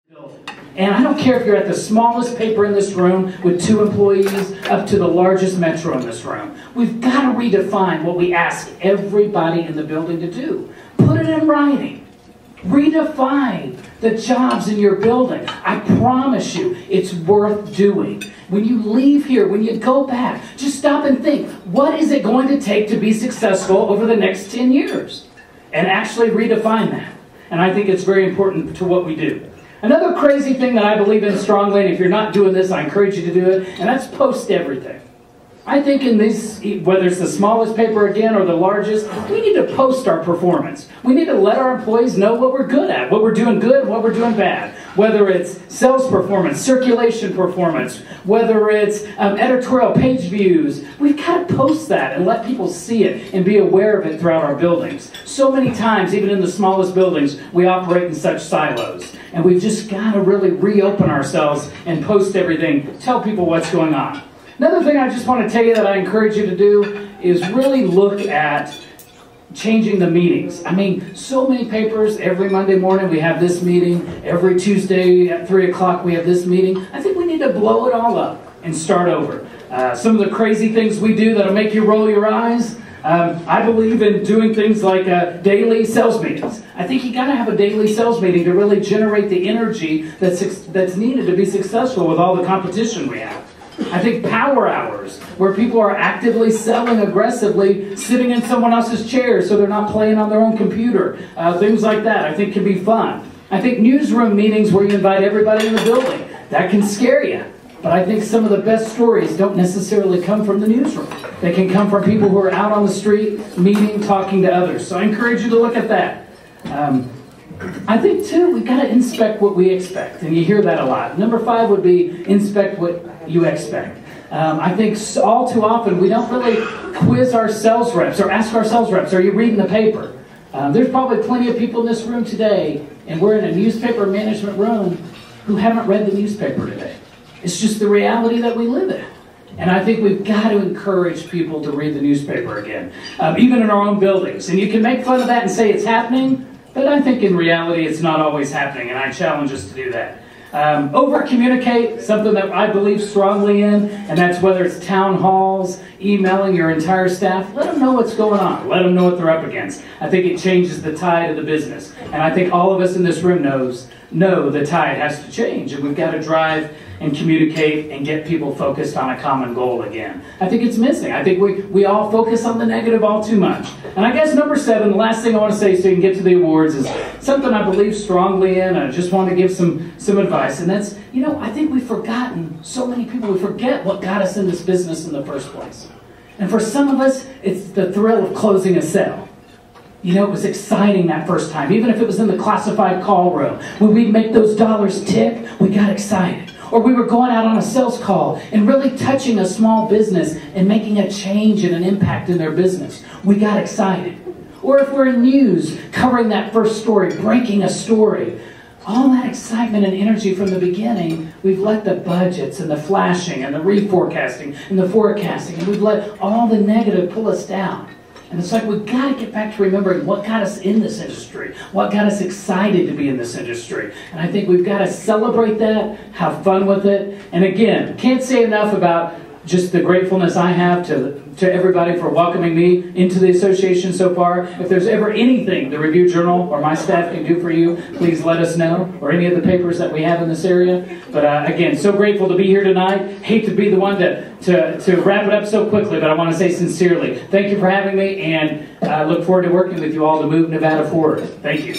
And I don't care if you're at the smallest paper in this room with 2 employees up to the largest metro in this room. We've got to redefine what we ask everybody in the building to do. Put it in writing. Redefine the jobs in your building. I promise you, it's worth doing. When you leave here, when you go back, just stop and think, what is it going to take to be successful over the next 10 years? And actually redefine that. And I think it's very important to what we do. Another crazy thing that I believe in strongly, and if you're not doing this, I encourage you to do it, and that's post everything. I think in this, whether it's the smallest paper again or the largest, we need to post our performance. We need to let our employees know what we're good at, what we're doing good and what we're doing bad. Whether it's sales performance, circulation performance, whether it's editorial page views, we've got to post that and let people see it and be aware of it throughout our buildings. So many times, even in the smallest buildings, we operate in such silos. And we've just got to really reopen ourselves and post everything, tell people what's going on. Another thing I just want to tell you that I encourage you to do is really look at changing the meetings. I mean, so many papers, every Monday morning we have this meeting, every Tuesday at 3 o'clock we have this meeting. I think we need to blow it all up and start over. Some of the crazy things we do that'll make you roll your eyes, I believe in doing things like daily sales meetings. I think you got to have a daily sales meeting to really generate the energy that's needed to be successful with all the competition we have. I think power hours, where people are actively selling aggressively, sitting in someone else's chair so they're not playing on their own computer. Things like that I think can be fun. I think newsroom meetings where you invite everybody in the building. That can scare you. But I think some of the best stories don't necessarily come from the newsroom. They can come from people who are out on the street, meeting, talking to others. So I encourage you to look at that. I think, too, we've got to inspect what we expect. And you hear that a lot. Number 5 would be inspect what you expect. I think all too often we don't really quiz our sales reps or ask our sales reps, are you reading the paper? There's probably plenty of people in this room today, and we're in a newspaper management room, who haven't read the newspaper today. It's just the reality that we live in. And I think we've got to encourage people to read the newspaper again, even in our own buildings. And you can make fun of that and say it's happening, but I think in reality it's not always happening, and I challenge us to do that. Over-communicate, something that I believe strongly in, and that's whether it's town halls, emailing your entire staff. Let them know what's going on. Let them know what they're up against. I think it changes the tide of the business. And I think all of us in this room know the tide has to change, and we've got to drive and communicate and get people focused on a common goal again. I think it's missing. I think we all focus on the negative all too much. And I guess number 7, the last thing I want to say so you can get to the awards, is something I believe strongly in, and I just want to give some advice. And that's, I think we've forgotten, so many people, we forget what got us in this business in the first place. And for some of us, it's the thrill of closing a sale. It was exciting that first time, even if it was in the classified call room. When we'd make those dollars tick, we got excited. Or we were going out on a sales call and really touching a small business and making a change and an impact in their business. We got excited. Or if we're in news, covering that first story, breaking a story. All that excitement and energy from the beginning, we've let the budgets and the flashing and the reforecasting and the forecasting, and we've let all the negative pull us down. And it's like we've got to get back to remembering what got us in this industry, what got us excited to be in this industry. And I think we've got to celebrate that, have fun with it. And again, can't say enough about just the gratefulness I have to everybody for welcoming me into the association so far. If there's ever anything the Review Journal or my staff can do for you, please let us know, or any of the papers that we have in this area. But again, so grateful to be here tonight. Hate to be the one to wrap it up so quickly, but I want to say sincerely, thank you for having me, and I look forward to working with you all to move Nevada forward. Thank you.